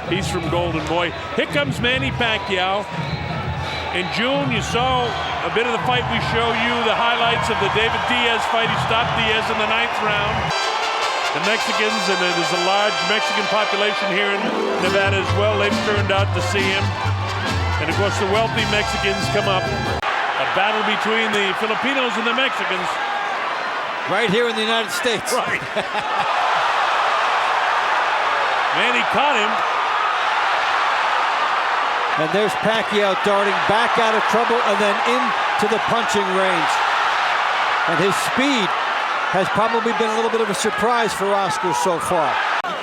He's from Golden Boy. Here comes Manny Pacquiao. In June, you saw a bit of the fight we show you, the highlights of the David Diaz fight. He stopped Diaz in the 9th round. The Mexicans, and there's a large Mexican population here in Nevada as well, they've turned out to see him. And of course, the wealthy Mexicans come up. A battle between the Filipinos and the Mexicans. Right here in the United States. Right. Manny caught him. And there's Pacquiao darting back out of trouble and then into the punching range. And his speed has probably been a little bit of a surprise for Oscar so far.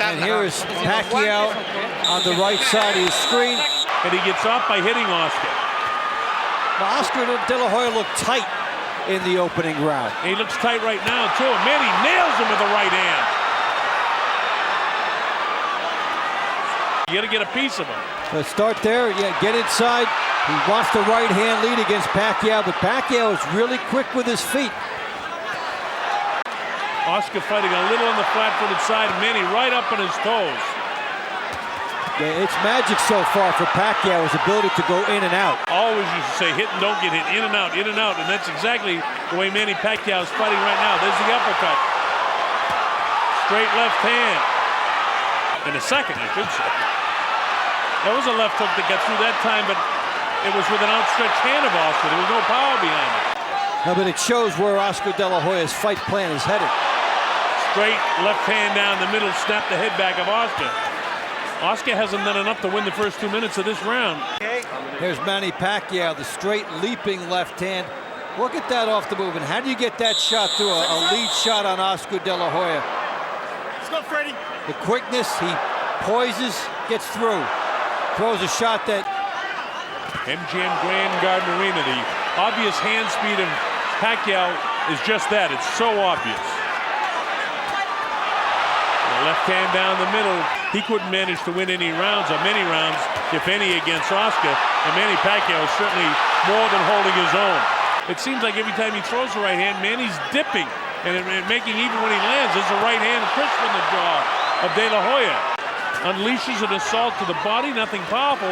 And here is Pacquiao on the right side of his screen. And he gets off by hitting Oscar. Well, Oscar De La Hoya looked tight in the opening round. He looks tight right now, too. Manny nails him with the right hand. You got to get a piece of him. Let's start there. Yeah, get inside. He wants the right hand lead against Pacquiao, but Pacquiao is really quick with his feet. Oscar fighting a little on the flat-footed side. Manny right up on his toes. Yeah, it's magic so far for Pacquiao, his ability to go in and out. Always used to say hit and don't get hit, in and out, and that's exactly the way Manny Pacquiao is fighting right now. There's the uppercut. Straight left hand. And a second, I should say. There was a left hook that got through that time, but it was with an outstretched hand of Oscar. There was no power behind it. No, but it shows where Oscar De La Hoya's fight plan is headed. Straight left hand down the middle, snap the head back of Oscar. Oscar hasn't done enough to win the first 2 minutes of this round. Here's Manny Pacquiao, the straight leaping left hand. Look at that off the move, and how do you get that shot through a lead shot on Oscar De La Hoya? Let's go, Freddie. The quickness, he poises, gets through. Throws a shot that... MGM Grand Garden Arena, the obvious hand speed of Pacquiao is just that. It's so obvious. The left hand down the middle. He couldn't manage to win any rounds, or many rounds, if any, against Oscar. And Manny Pacquiao is certainly more than holding his own. It seems like every time he throws the right hand, Manny's dipping. And making, even when he lands, there's a right hand crisp in the jaw of De La Hoya. Unleashes an assault to the body, nothing powerful,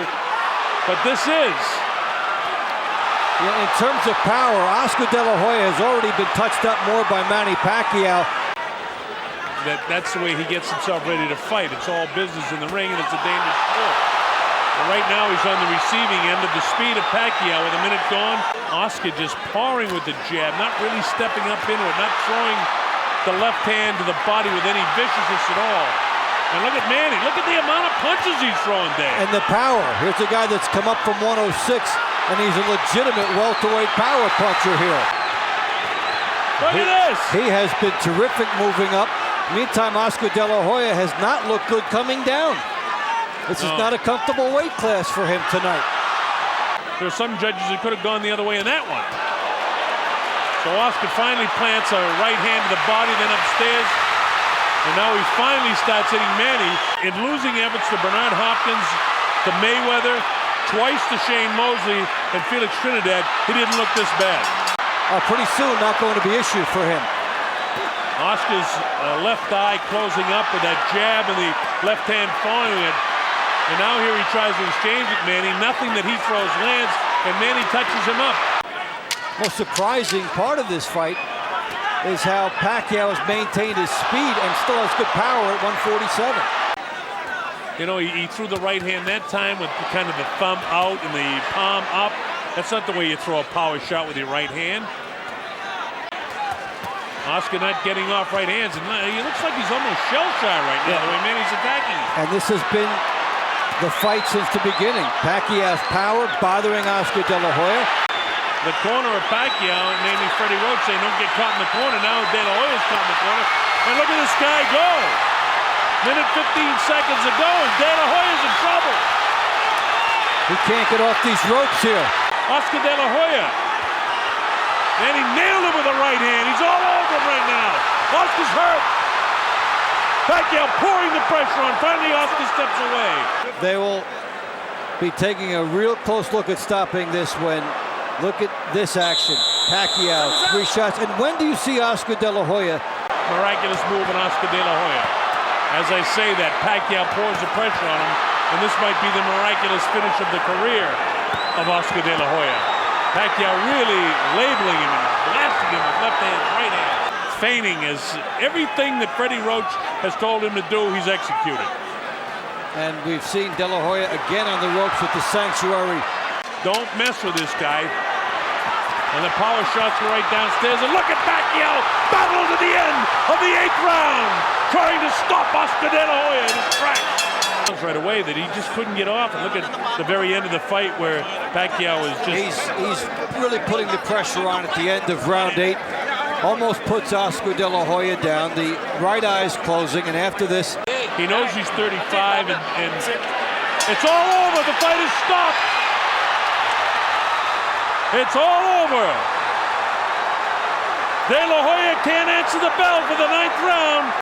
but this is. Yeah, in terms of power, Oscar De La Hoya has already been touched up more by Manny Pacquiao. That's the way he gets himself ready to fight. It's all business in the ring, and it's a dangerous sport. But right now, he's on the receiving end of the speed of Pacquiao. With a minute gone, Oscar just pouring with the jab, not really stepping up into it, not throwing the left hand to the body with any viciousness at all. And look at Manny. Look at the amount of punches he's throwing there. And the power. Here's a guy that's come up from 106, and he's a legitimate welterweight power puncher here. Look at this. He has been terrific moving up. Meantime, Oscar De La Hoya has not looked good coming down. This is not a comfortable weight class for him tonight. There's some judges who could have gone the other way in that one. So Oscar finally plants a right hand to the body, then upstairs. And now he finally starts hitting Manny in losing efforts to Bernard Hopkins, to Mayweather, twice to Shane Mosley, and Felix Trinidad. He didn't look this bad. Pretty soon, not going to be issue for him. Oscar's left eye closing up with that jab and the left hand following it. And now here he tries to exchange with Manny. Nothing that he throws lands, and Manny touches him up. Most surprising part of this fight is how Pacquiao has maintained his speed and still has good power at 147. You know, he threw the right hand that time with kind of the thumb out and the palm up. That's not the way you throw a power shot with your right hand. Oscar not getting off right hands, and he looks like he's almost shell-shy right now, the way Manny's attacking him. And this has been the fight since the beginning. Pacquiao's power bothering Oscar De La Hoya. The corner of Pacquiao, namely Freddie Roach, saying don't get caught in the corner. Now De La Hoya's caught in the corner. And look at this guy go. Minute 15 seconds ago, and De La Hoya's in trouble. He can't get off these ropes here. Oscar De La Hoya. And he nailed him with the right hand. He's all over him right now. Oscar's hurt. Pacquiao pouring the pressure on. Finally, Oscar steps away. They will be taking a real close look at stopping this when look at this action. Pacquiao, 3 shots. And when do you see Oscar De La Hoya? Miraculous move on Oscar De La Hoya. As I say that, Pacquiao pours the pressure on him. and this might be the miraculous finish of the career of Oscar De La Hoya. Pacquiao really labeling him and blasting him with left hand, right hand. Feigning as everything that Freddie Roach has told him to do, he's executed. And we've seen De La Hoya again on the ropes with the sanctuary. Don't mess with this guy. And the power shots are right downstairs. And look at Pacquiao, battle to the end of the 8th round, trying to stop Oscar De La Hoya in his tracks. Right away that he just couldn't get off. And look at the very end of the fight where Pacquiao is just... He's really putting the pressure on at the end of round 8. Almost puts Oscar De La Hoya down. The right eye's closing, and after this... He knows he's 35, and it's all over. The fight is stopped. It's all over. De La Hoya can't answer the bell for the 9th round.